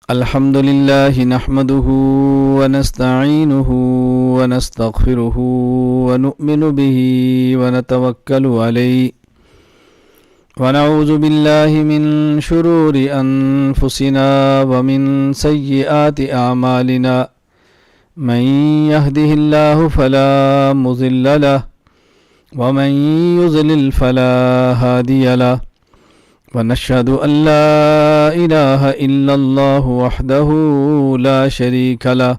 الحمد لله نحمده ونستعينه ونستغفره ونؤمن به ونتوكل عليه ونعوذ بالله من شرور أنفسنا ومن سيئات أعمالنا من يهده الله فلا مضل له ومن يضلل فلا هادي له ونشهد أن لا إله إلا الله وحده لا شريك له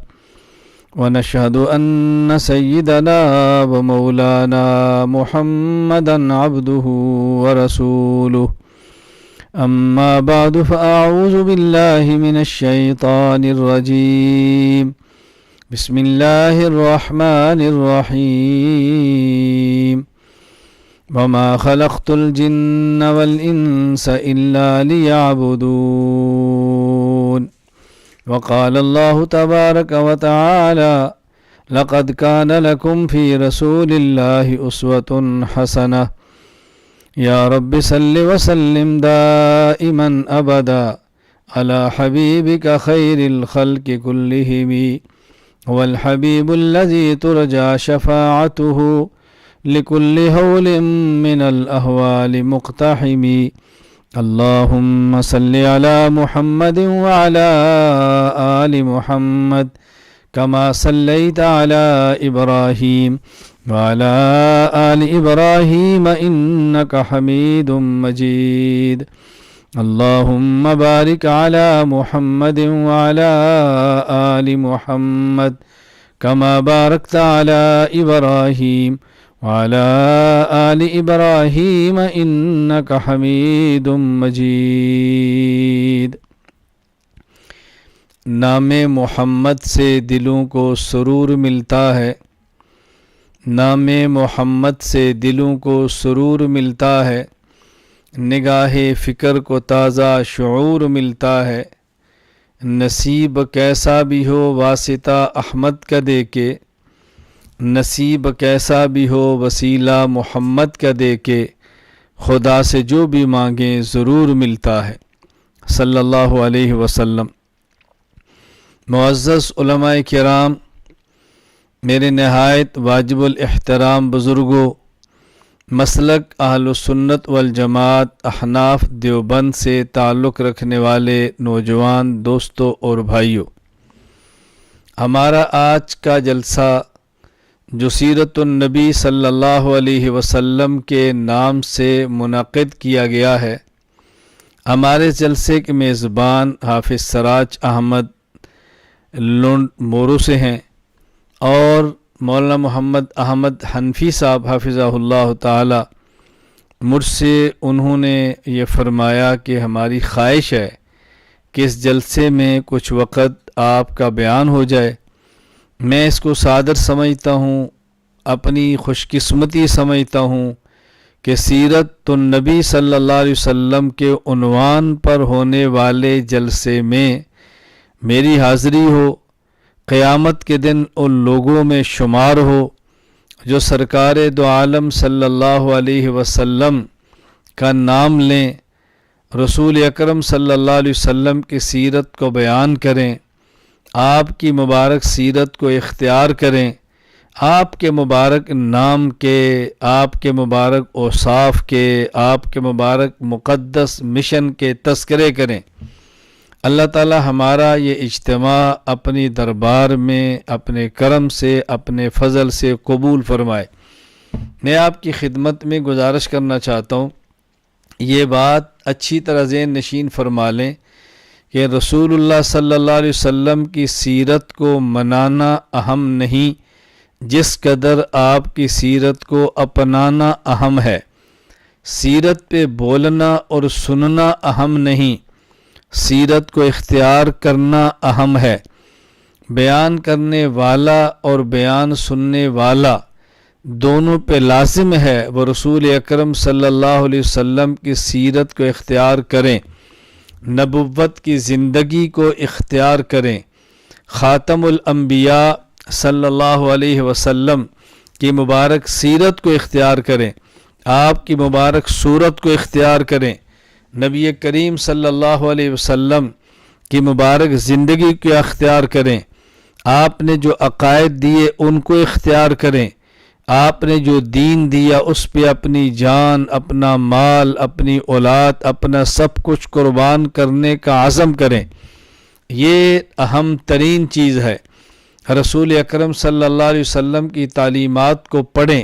ونشهد أن سيدنا ومولانا محمدا عبده ورسوله أما بعد فأعوذ بالله من الشيطان الرجيم بسم الله الرحمن الرحيم وما خلقت الجن والإنس إلا ليعبدون وقال الله تبارك وتعالى لقد كان لكم في رسول الله أسوة حسنة يا رب صل وسلم دائما أبدا على حبيبك خير الخلق كلهم هو الحبيب الذي ترجى شفاعته لكل هول من الأهوال مقتحم اللهم صل على محمد وعلى آل محمد كما صليت على إبراهيم وعلى آل إبراهيم إنك حميد مجيد اللهم بارك على محمد وعلى آل محمد كما باركت على إبراهيم وعلى آل إبراهيم إنك حميد مجيد۔ نام محمد سے دلوں کو سرور ملتا ہے، نام محمد سے دلوں کو سرور ملتا ہے، نگاہ فکر کو تازہ شعور ملتا ہے۔ نصیب کیسا بھی ہو واسطہ احمد کا دے کے، نصیب کیسا بھی ہو وسیلہ محمد کا دے کے، خدا سے جو بھی مانگیں ضرور ملتا ہے صلی اللہ علیہ وسلم۔ معزز علماء کرام، میرے نہایت واجب الاحترام بزرگوں، مسلک اہل سنت والجماعت احناف دیوبند سے تعلق رکھنے والے نوجوان دوستوں اور بھائیوں، ہمارا آج کا جلسہ جو سیرت النبی صلی اللہ علیہ وسلم کے نام سے منعقد کیا گیا ہے، ہمارے جلسے کے میزبان حافظ سراج احمد لنڈ مورو سے ہیں، اور مولانا محمد احمد حنفی صاحب حافظہ اللہ تعالی، مجھ سے انہوں نے یہ فرمایا کہ ہماری خواہش ہے کہ اس جلسے میں کچھ وقت آپ کا بیان ہو جائے۔ میں اس کو صادر سمجھتا ہوں، اپنی خوش قسمتی سمجھتا ہوں کہ سیرت النبی صلی اللہ علیہ وسلم کے عنوان پر ہونے والے جلسے میں میری حاضری ہو، قیامت کے دن ان لوگوں میں شمار ہو جو سرکار دو عالم صلی اللہ علیہ وسلم کا نام لیں، رسول اکرم صلی اللہ علیہ وسلم کی سیرت کو بیان کریں، آپ کی مبارک سیرت کو اختیار کریں، آپ کے مبارک نام کے، آپ کے مبارک اوصاف کے، آپ کے مبارک مقدس مشن کے تذکرے کریں۔ اللہ تعالی ہمارا یہ اجتماع اپنی دربار میں اپنے کرم سے، اپنے فضل سے قبول فرمائے۔ میں آپ کی خدمت میں گزارش کرنا چاہتا ہوں، یہ بات اچھی طرح ذہن نشین فرما لیں کہ رسول اللہ صلی اللہ علیہ وسلم کی سیرت کو منانا اہم نہیں جس قدر آپ کی سیرت کو اپنانا اہم ہے۔ سیرت پہ بولنا اور سننا اہم نہیں، سیرت کو اختیار کرنا اہم ہے۔ بیان کرنے والا اور بیان سننے والا دونوں پہ لازم ہے وہ رسول اکرم صلی اللہ علیہ وسلم کی سیرت کو اختیار کریں، نبوت کی زندگی کو اختیار کریں، خاتم الانبیاء صلی اللہ علیہ وسلم کی مبارک سیرت کو اختیار کریں، آپ کی مبارک صورت کو اختیار کریں، نبی کریم صلی اللہ علیہ وسلم کی مبارک زندگی کو اختیار کریں، آپ نے جو عقائد دیے ان کو اختیار کریں، آپ نے جو دین دیا اس پہ اپنی جان، اپنا مال، اپنی اولاد، اپنا سب کچھ قربان کرنے کا عزم کریں۔ یہ اہم ترین چیز ہے۔ رسول اکرم صلی اللہ علیہ وسلم کی تعلیمات کو پڑھیں،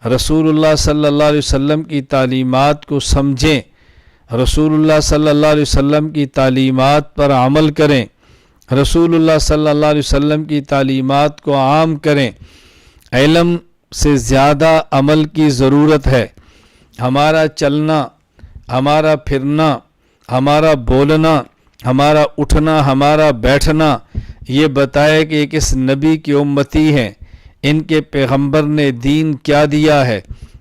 رسول اللہ صلی اللہ علیہ وسلم کی تعلیمات کو سمجھیں، رسول اللہ صلی اللہ علیہ وسلم کی تعلیمات پر عمل کریں، رسول اللہ صلی اللہ علیہ وسلم کی تعلیمات کو عام کریں۔ علم سے زیادہ عمل کی ضرورت ہے۔ ہمارا چلنا، ہمارا پھرنا، ہمارا بولنا، ہمارا اٹھنا، ہمارا بیٹھنا یہ بتائے کہ کس نبی کی امتی ہیں، ان کے پیغمبر نے دین کیا دیا ہے۔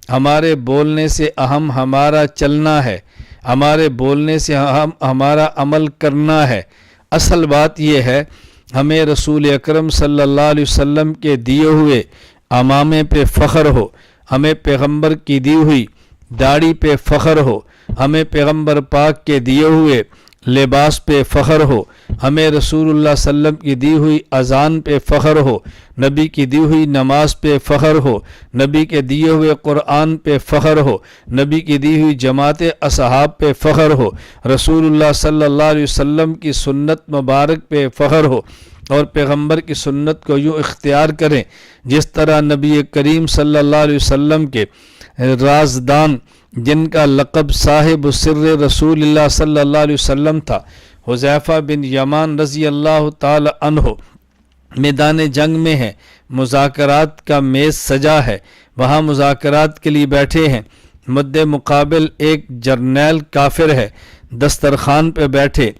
ہمارے بولنے سے اہم ہمارا چلنا ہے، ہمارے بولنے سے اہم ہمارا عمل کرنا ہے۔ اصل بات یہ ہے ہمیں رسول اکرم صلی اللہ علیہ وسلم کے دیے ہوئے عمامے پہ فخر ہو، ہمیں پیغمبر کی دی ہوئی داڑھی پہ فخر ہو، ہمیں پیغمبر پاک کے دیے ہوئے لباس پہ فخر ہو، ہمیں رسول اللہ صلی اللہ علیہ وسلم کی دی ہوئی اذان پہ فخر ہو، نبی کی دی ہوئی نماز پہ فخر ہو، نبی کے دیے ہوئے قرآن پہ فخر ہو، نبی کی دی ہوئی جماعت اصحاب پہ فخر ہو، رسول اللہ صلی اللہ علیہ وسلم کی سنت مبارک پہ فخر ہو، اور پیغمبر کی سنت کو یوں اختیار کریں جس طرح نبی کریم صلی اللہ علیہ وسلم کے رازدان جن کا لقب صاحب سر رسول اللہ صلی اللہ علیہ وسلم تھا، حذیفہ بن یمان رضی اللہ تعالی عنہ میدان جنگ میں ہیں، مذاکرات کا میز سجا ہے، وہاں مذاکرات کے لیے بیٹھے ہیں، مد مقابل ایک جرنیل کافر ہے، دسترخوان پہ بیٹھے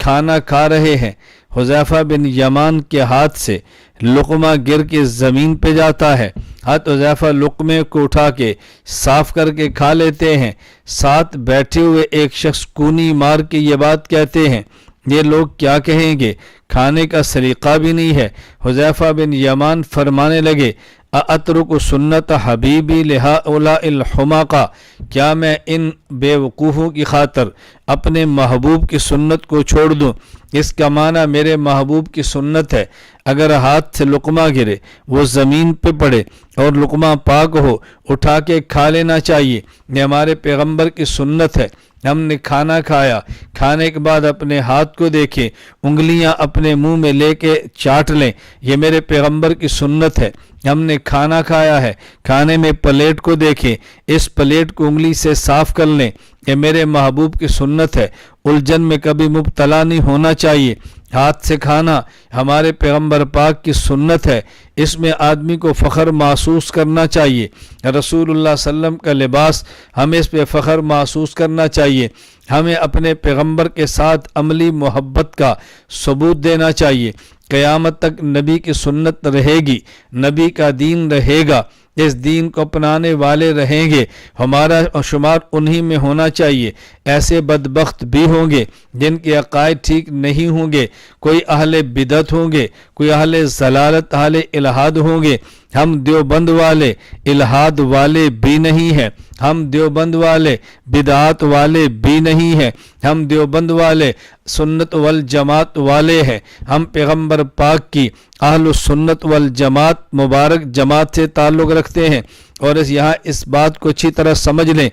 کھانا کھا رہے ہیں، حذیفہ بن یمان کے ہاتھ سے لقمہ گر کے زمین پہ جاتا ہے، حذیفہ لقمے کو اٹھا کے صاف کر کے کھا لیتے ہیں، ساتھ بیٹھے ہوئے ایک شخص کونی مار کے یہ بات کہتے ہیں، یہ لوگ کیا کہیں گے، کھانے کا سلیقہ بھی نہیں ہے۔ حذیفہ بن یمان فرمانے لگے اَأَتْرُكُ سُنَّةَ حَبِيبِي لِهَؤُلَاءِ الْحُمَقَاء، کیا میں ان بے وقوفوں کی خاطر اپنے محبوب کی سنت کو چھوڑ دوں؟ اس کا معنی میرے محبوب کی سنت ہے، اگر ہاتھ سے لقمہ گرے وہ زمین پہ پڑے اور لقمہ پاک ہو اٹھا کے کھا لینا چاہیے، یہ ہمارے پیغمبر کی سنت ہے۔ ہم نے کھانا کھایا، کھانے کے بعد اپنے ہاتھ کو دیکھیں، انگلیاں اپنے منہ میں لے کے چاٹ لیں، یہ میرے پیغمبر کی سنت ہے۔ ہم نے کھانا کھایا ہے، کھانے میں پلیٹ کو دیکھیں، اس پلیٹ کو انگلی سے صاف کر لیں، یہ میرے محبوب کی سنت ہے۔ الجھن میں کبھی مبتلا نہیں ہونا چاہیے۔ ہاتھ سے کھانا ہمارے پیغمبر پاک کی سنت ہے، اس میں آدمی کو فخر محسوس کرنا چاہیے۔ رسول اللہ صلی اللہ علیہ وسلم کا لباس ہمیں اس پہ فخر محسوس کرنا چاہیے۔ ہمیں اپنے پیغمبر کے ساتھ عملی محبت کا ثبوت دینا چاہیے۔ قیامت تک نبی کی سنت رہے گی، نبی کا دین رہے گا، اس دین کو اپنانے والے رہیں گے، ہمارا شمار انہی میں ہونا چاہیے۔ ایسے بدبخت بھی ہوں گے جن کے عقائد ٹھیک نہیں ہوں گے، کوئی اہل بدعت ہوں گے، کوئی اہل ضلالت، اہل الہاد ہوں گے۔ ہم دیوبند والے الہاد والے بھی نہیں ہیں، ہم دیوبند والے بدعات والے بھی نہیں ہیں، ہم دیوبند والے سنت والجماعت والے ہیں، ہم پیغمبر پاک کی اہل السنت والجماعت مبارک جماعت سے تعلق رکھتے ہیں۔ اور یہاں اس بات کو اچھی طرح سمجھ لیں،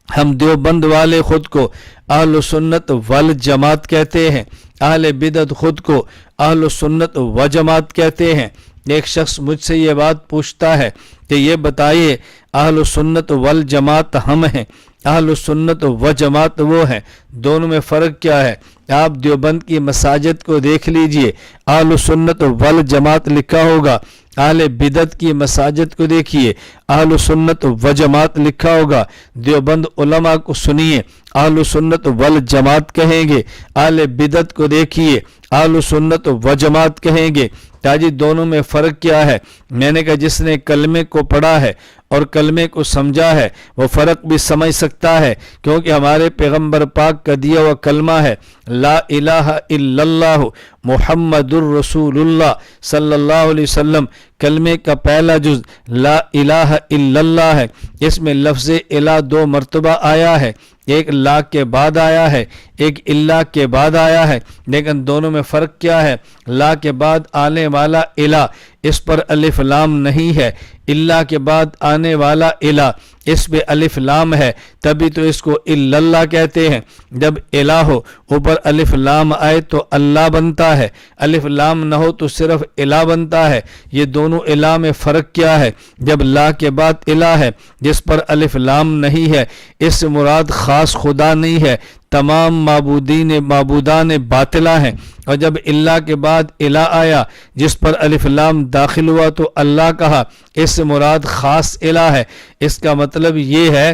ہم دیوبند والے خود کو اہل السنت والجماعت کہتے ہیں، اہل بدعت خود کو اہل السنت والجماعت کہتے ہیں۔ ایک شخص مجھ سے یہ بات پوچھتا ہے کہ یہ بتائیے اہل السنت والجماعت ہم ہیں، اہل السنت والجماعت وہ ہیں، دونوں میں فرق کیا ہے؟ آپ دیوبند کی مساجد کو دیکھ لیجئے، اہل السنت والجماعت لکھا ہوگا، اہل بدعت کی مساجد کو دیکھیے، اہل السنت والجماعت لکھا ہوگا۔ دیوبند علماء کو سنیے، اہل السنت والجماعت کہیں گے، اہل بدعت کو دیکھیے، اہل السنت والجماعت کہیں گے۔ تاجی دونوں میں فرق کیا ہے؟ میں نے کہا جس نے کلمے کو پڑھا ہے اور کلمے کو سمجھا ہے وہ فرق بھی سمجھ سکتا ہے، کیونکہ ہمارے پیغمبر پاک کا دیا ہوا کلمہ ہے لا الہ الا اللہ محمد الرسول اللہ صلی اللہ علیہ وسلم۔ کلمے کا پہلا جز لا الہ الا اللہ ہے، اس میں لفظ الہ 2 مرتبہ آیا ہے، ایک لا کے بعد آیا ہے، ایک الا کے بعد آیا ہے، لیکن دونوں میں فرق کیا ہے؟ لا کے بعد آنے والا الا، اس پر الف لام نہیں ہے، الا کے بعد آنے والا الا، اس پہ الف لام ہے، تبھی تو اس کو الا اللہ کہتے ہیں۔ جب الا ہو اوپر الف لام آئے تو اللہ بنتا ہے، الف لام نہ ہو تو صرف الا بنتا ہے۔ یہ دونوں الا میں فرق کیا ہے؟ جب لا کے بعد الا ہے جس پر الف لام نہیں ہے، اس سے مراد خاص خدا نہیں ہے، تمام معبودان باطلہ ہیں۔ اور جب اللہ کے بعد الہ آیا جس پر الف لام داخل ہوا تو اللہ کہا، اس سے مراد خاص الہ ہے۔ اس کا مطلب یہ ہے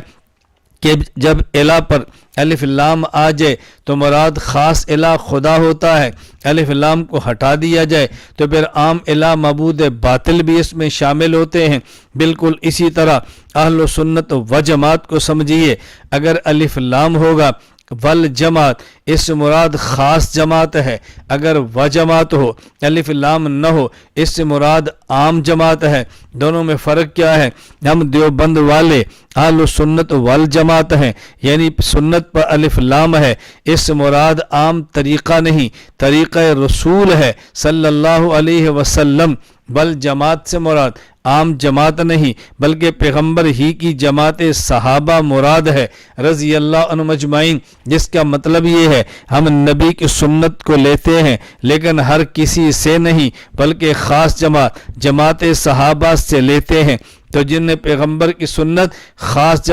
کہ جب الہ پر الف لام آ جائے تو مراد خاص الہ خدا ہوتا ہے، الف لام کو ہٹا دیا جائے تو پھر عام الہ معبود باطل بھی اس میں شامل ہوتے ہیں۔ بالکل اسی طرح اہل و سنت و جماعت کو سمجھیے، اگر الف لام ہوگا والجماعت، اس سے مراد خاص جماعت ہے، اگر و جماعت ہو الف لام نہ ہو اس سے مراد عام جماعت ہے۔ دونوں میں فرق کیا ہے؟ ہم دیوبند والے اہل سنت والجماعت ہیں، یعنی سنت پر الف لام ہے، اس سے مراد عام طریقہ نہیں، طریقہ رسول ہے صلی اللہ علیہ وسلم، بل جماعت سے مراد عام جماعت نہیں بلکہ پیغمبر ہی کی جماعت صحابہ مراد ہے رضی اللہ عنہم اجمعین، جس کا مطلب یہ ہے ہم نبی کی سنت کو لیتے ہیں لیکن ہر کسی سے نہیں بلکہ خاص جماعت صحابہ سے لیتے ہیں۔ تو جن نے پیغمبر کی سنت خاص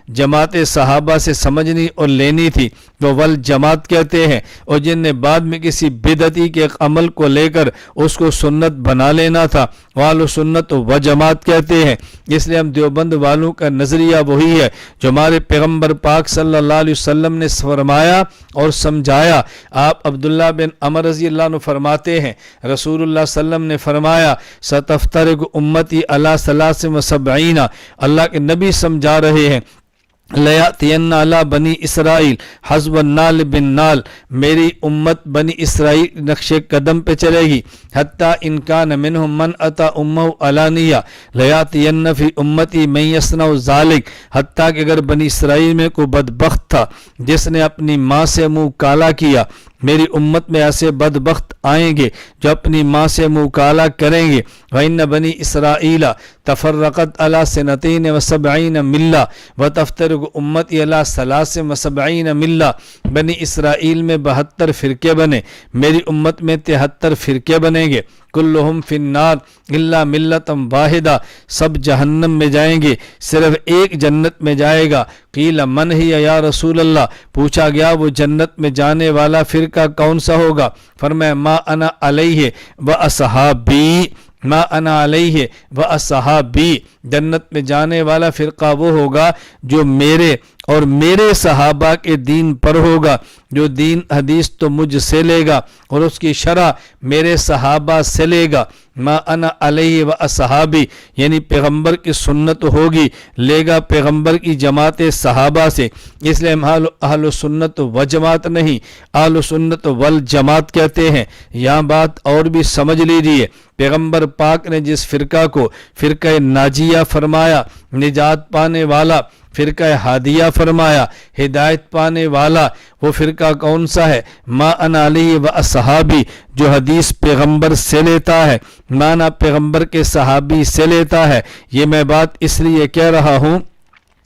جماعت صحابہ سے سمجھنی اور لینی تھی وہ والجماعت کہتے ہیں، اور جن نے بعد میں کسی بدعتی کے عمل کو لے کر اس کو سنت بنا لینا تھا وہ اہل سنت و جماعت کہتے ہیں۔ اس لیے ہم دیوبند والوں کا نظریہ وہی ہے جو ہمارے پیغمبر پاک صلی اللہ علیہ وسلم نے فرمایا اور سمجھایا۔ آپ عبداللہ بن عمر رضی اللہ عنہ فرماتے ہیں رسول اللہ صلی اللہ علیہ وسلم نے فرمایا ستفترق امتی علی 73، اللہ کے نبی سمجھا رہے ہیں لیاتین علی بنی اسرائیل حسب النال بن نال، میری امت بنی اسرائیل نقش قدم پہ چلے گی، حتی ان کان منہم من اتا امہ علانیہ لیاتین فی امتی من یصنع ذالک، حتیٰ کہ اگر بنی اسرائیل میں کوئی بدبخت تھا جس نے اپنی ماں سے منہ کالا کیا، میری امت میں ایسے بدبخت آئیں گے جو اپنی ماں سے منہ کالا کریں گے۔ وَإِنَّ بَنِي إِسْرَائِيلَ تَفَرَّقَتْ عَلَى 72 مِلَّةٍ وَتَفْتَرِقُ أُمَّتِي عَلَى 73 مِلَّةٍ، بنی اسرائیل میں 72 فرقے بنے، میری امت میں 73 فرقے بنیں گے، کلہم فی النار الا ملۃ واحدہ، سب جہنم میں جائیں گے صرف ایک جنت میں جائے گا۔ قیل من ہی یا رسول اللہ، پوچھا گیا وہ جنت میں جانے والا فرقہ کون سا ہوگا؟ فرمایا ما انا علیہ و اصحابی، ما انا علیہ و اصحابی، جنت میں جانے والا فرقہ وہ ہوگا جو میرے اور میرے صحابہ کے دین پر ہوگا، جو دین حدیث تو مجھ سے لے گا اور اس کی شرح میرے صحابہ سے لے گا۔ ما انا علیہ و اصحابی یعنی پیغمبر کی سنت ہوگی، لے گا پیغمبر کی جماعت صحابہ سے۔ اس لیے ہم اہل سنت و جماعت نہیں اہل سنت والجماعت کہتے ہیں۔ یہاں بات اور بھی سمجھ لیجیے، پیغمبر پاک نے جس فرقہ کو فرقہ ناجیہ فرمایا، نجات پانے والا، فرقہ ہادیہ فرمایا، ہدایت پانے والا، وہ فرقہ کون سا ہے؟ ما انا علیہ و اصحابی، جو حدیث پیغمبر سے لیتا ہے، مانا پیغمبر کے صحابی سے لیتا ہے۔ یہ میں بات اس لیے کہہ رہا ہوں،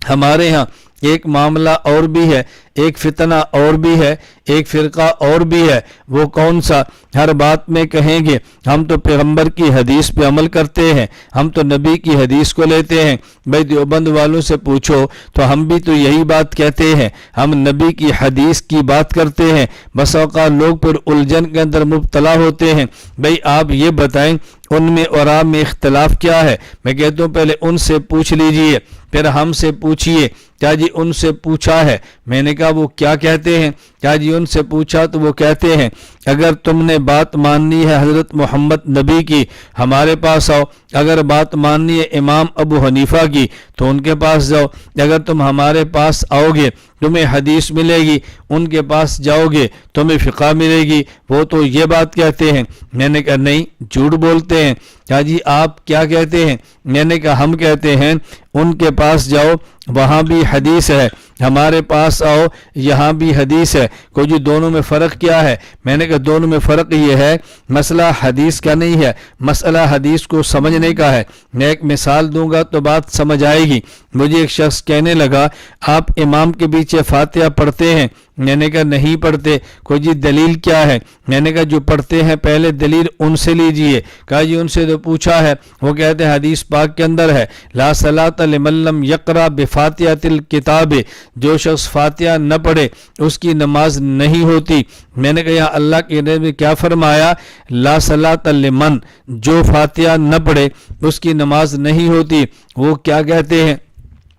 ہمارے ہاں ایک معاملہ اور بھی ہے، ایک فتنہ اور بھی ہے، ایک فرقہ اور بھی ہے۔ وہ کون سا؟ ہر بات میں کہیں گے ہم تو پیغمبر کی حدیث پہ عمل کرتے ہیں، ہم تو نبی کی حدیث کو لیتے ہیں۔ بھائی دیوبند والوں سے پوچھو تو ہم بھی تو یہی بات کہتے ہیں، ہم نبی کی حدیث کی بات کرتے ہیں۔ بس اوقات لوگ پھر الجھن کے اندر مبتلا ہوتے ہیں۔ بھائی آپ یہ بتائیں ان میں اور آپ میں اختلاف کیا ہے؟ میں کہتا ہوں پہلے ان سے پوچھ لیجئے پھر ہم سے پوچھئے۔ کیا جی ان سے پوچھا ہے؟ میں نے کہا وہ کیا کہتے ہیں؟ کیا جی ان سے پوچھا تو وہ کہتے ہیں اگر تم نے بات ماننی ہے حضرت محمد نبی کی ہمارے پاس آؤ، اگر بات ماننی ہے امام ابو حنیفہ کی تو ان کے پاس جاؤ، اگر تم ہمارے پاس آؤ گے تمہیں حدیث ملے گی، ان کے پاس جاؤ گے تمہیں فقہ ملے گی، وہ تو یہ بات کہتے ہیں۔ میں نے کہا نہیں، جھوٹ بولتے ہیں۔ کیا جی آپ کیا کہتے ہیں؟ میں نے کہا ہم کہتے ہیں ان کے پاس جاؤ وہاں بھی حدیث ہے، ہمارے پاس آؤ، یہاں بھی حدیث ہے۔ کوئی جی دونوں میں فرق کیا ہے؟ میں نے کہا دونوں میں فرق یہ ہے، مسئلہ حدیث کا نہیں ہے، مسئلہ حدیث کو سمجھنے کا ہے۔ میں ایک مثال دوں گا تو بات سمجھ آئے گی۔ مجھے ایک شخص کہنے لگا آپ امام کے پیچھے فاتحہ پڑھتے ہیں؟ میں نے کہا نہیں پڑھتے۔ کوئی جی دلیل کیا ہے؟ میں نے کہا جو پڑھتے ہیں پہلے دلیل ان سے لیجئے۔ کہا جی ان سے تو پوچھا ہے، وہ کہتے ہیں حدیث پاک کے اندر ہے لا صلاۃ لمن لم یقرأ بفاتحۃ الکتاب، جو شخص فاتحہ نہ پڑھے اس کی نماز نہیں ہوتی۔ میں نے کہا یہاں اللہ کے نبی نے کیا فرمایا؟ لا صلاۃ لمن، جو فاتحہ نہ پڑھے اس کی نماز نہیں ہوتی۔ وہ کیا کہتے ہیں؟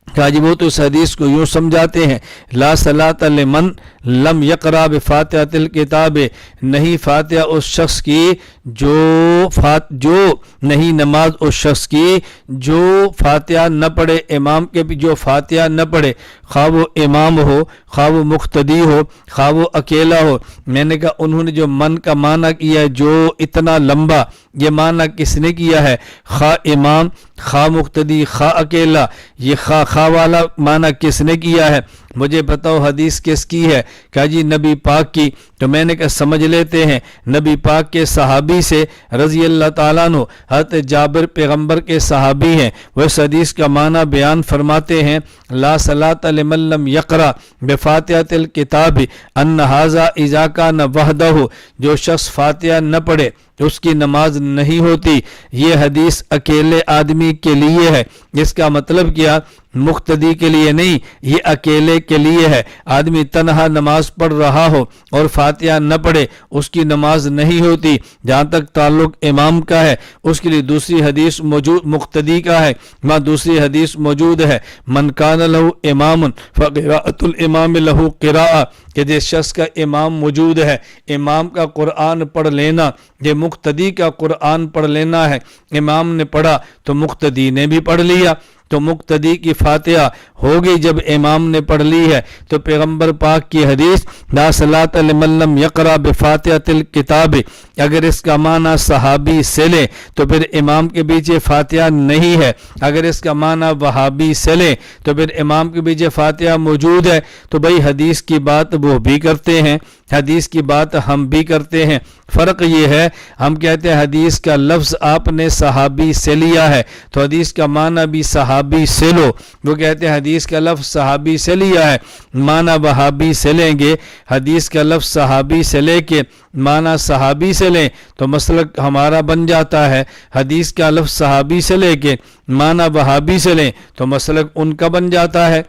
کہا جی وہ تو اس حدیث کو یوں سمجھاتے ہیں لا صلاۃ لمن لم یقرأ بفاتحۃ الکتاب، نہیں فاتحہ اس شخص کی جو نہیں نماز اس شخص کی جو فاتحہ نہ پڑھے، امام کے بھی جو فاتحہ نہ پڑھے، خواہ وہ امام ہو، خواہ وہ مقتدی ہو، خواہ وہ اکیلا ہو۔ میں نے کہا انہوں نے جو من کا معنی کیا ہے، جو اتنا لمبا، یہ معنی کس نے کیا ہے؟ خواہ امام، خواہ مقتدی، خواہ اکیلا، یہ خواہ والا معنی کس نے کیا ہے؟ مجھے بتاؤ حدیث کس کی ہے؟ کہا جی نبی پاک کی۔ تو میں نے کہا سمجھ لیتے ہیں، نبی پاک کے صحابی سے رضی اللہ تعالیٰ عنہ، حضرت جابر پیغمبر کے صحابی ہیں، وہ اس حدیث کا معنی بیان فرماتے ہیں لا صلاۃ لمن لم یقرأ بفاتحۃ الکتاب ان ھذا اذا کان وحدہ، جو شخص فاتحہ نہ پڑھے اس کی نماز نہیں ہوتی۔ یہ حدیث اکیلے آدمی کے لیے ہے۔ اس کا مطلب کیا؟ مقتدی کے لیے نہیں، یہ اکیلے کے لیے ہے۔ آدمی تنہا نماز پڑھ رہا ہو اور فاتحہ نہ پڑھے اس کی نماز نہیں ہوتی۔ جہاں تک تعلق امام کا ہے اس کے لیے دوسری حدیث موجود، مقتدی کا ہے وہاں دوسری حدیث موجود ہے من کان لہ امام فقراءۃ الامام لہ قراءہ، کہ جس شخص کا امام موجود ہے، امام کا قرآن پڑھ لینا، یہ مقتدی کا قرآن پڑھ لینا ہے۔ امام نے پڑھا تو مقتدی نے بھی پڑھ لیا، تو مقتدی کی فاتحہ ہوگی جب امام نے پڑھ لی ہے۔ تو پیغمبر پاک کی حدیث لا صلاۃ لمن لم یقرأ بفاتحۃ الکتاب، اگر اس کا معنی صحابی سے لیں تو پھر امام کے پیچھے فاتحہ نہیں ہے۔ اگر اس کا معنی وہابی سے لیں تو پھر امام کے پیچھے فاتحہ موجود ہے۔ تو بھئی حدیث کی بات وہ بھی کرتے ہیں، حدیث کی بات ہم بھی کرتے ہیں۔ فرق یہ ہے ہم کہتے ہیں حدیث کا لفظ آپ نے صحابی سے لیا ہے تو حدیث کا معنی بھی صحابی سے لو۔ وہ کہتے ہیں حدیث کا لفظ صحابی سے لیا ہے، معنی وہابی سے لیں گے۔ حدیث کا لفظ صحابی سے لے کے معنی صحابی سے لیں تو مسلک ہمارا بن جاتا ہے، حدیث کا لفظ صحابی سے لے کے معنی وہابی سے لیں تو مسلک ان کا بن جاتا ہے۔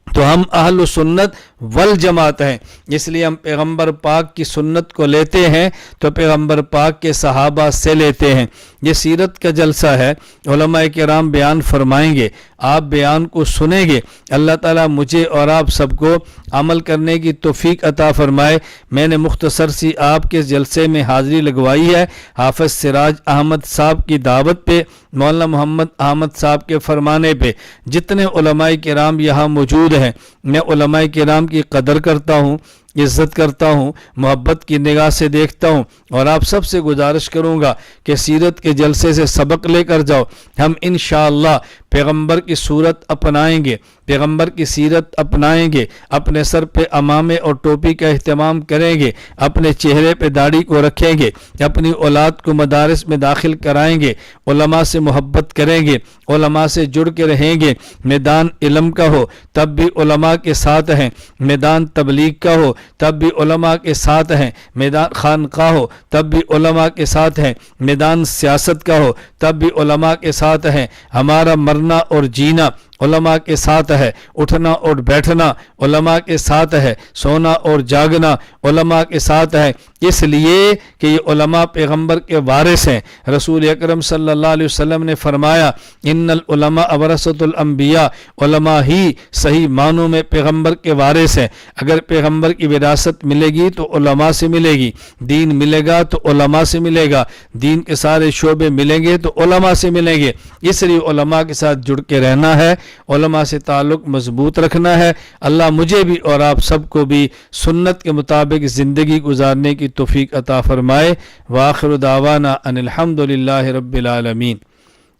تو ہم اہل سنت والجماعت ہیں، اس لیے ہم پیغمبر پاک کی سنت کو لیتے ہیں تو پیغمبر پاک کے صحابہ سے لیتے ہیں۔ یہ سیرت کا جلسہ ہے، علماء کرام بیان فرمائیں گے، آپ بیان کو سنیں گے۔ اللہ تعالیٰ مجھے اور آپ سب کو عمل کرنے کی توفیق عطا فرمائے۔ میں نے مختصر سی آپ کے جلسے میں حاضری لگوائی ہے، حافظ سراج احمد صاحب کی دعوت پہ، مولانا محمد احمد صاحب کے فرمانے پہ۔ جتنے علماء کرام یہاں موجود ہیں، میں علماء کرام کی قدر کرتا ہوں، عزت کرتا ہوں، محبت کی نگاہ سے دیکھتا ہوں، اور آپ سب سے گزارش کروں گا کہ سیرت کے جلسے سے سبق لے کر جاؤ۔ ہم انشاءاللہ پیغمبر کی صورت اپنائیں گے، پیغمبر کی سیرت اپنائیں گے، اپنے سر پہ عمامے اور ٹوپی کا اہتمام کریں گے، اپنے چہرے پہ داڑھی کو رکھیں گے، اپنی اولاد کو مدارس میں داخل کرائیں گے، علماء سے محبت کریں گے، علماء سے جڑ کے رہیں گے۔ میدان علم کا ہو تب بھی علماء کے ساتھ ہیں، میدان تبلیغ کا ہو تب بھی علماء کے ساتھ ہیں، میدان خانقاہ ہو تب بھی علماء کے ساتھ ہیں، میدان سیاست کا ہو تب بھی علماء کے ساتھ ہیں۔ ہمارا مرنا اور جینا علماء کے ساتھ ہے، اٹھنا اور بیٹھنا علماء کے ساتھ ہے، سونا اور جاگنا علماء کے ساتھ ہے، اس لیے کہ یہ علماء پیغمبر کے وارث ہیں۔ رسول اکرم صلی اللہ علیہ وسلم نے فرمایا ان العلماء ورثۃ الانبیاء، علماء ہی صحیح معنوں میں پیغمبر کے وارث ہیں۔ اگر پیغمبر کی وراثت ملے گی تو علماء سے ملے گی، دین ملے گا تو علماء سے ملے گا، دین کے سارے شعبے ملیں گے تو علماء سے ملیں گے۔ اس لیے علماء کے ساتھ جڑ کے رہنا ہے، علماء سے تعلق مضبوط رکھنا ہے۔ اللہ مجھے بھی اور آپ سب کو بھی سنت کے مطابق زندگی گزارنے کی توفیق عطا فرمائے۔ وآخر دعوانا ان الحمد للہ رب العالمین۔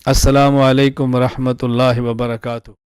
السلام علیکم ورحمۃ اللہ وبرکاتہ۔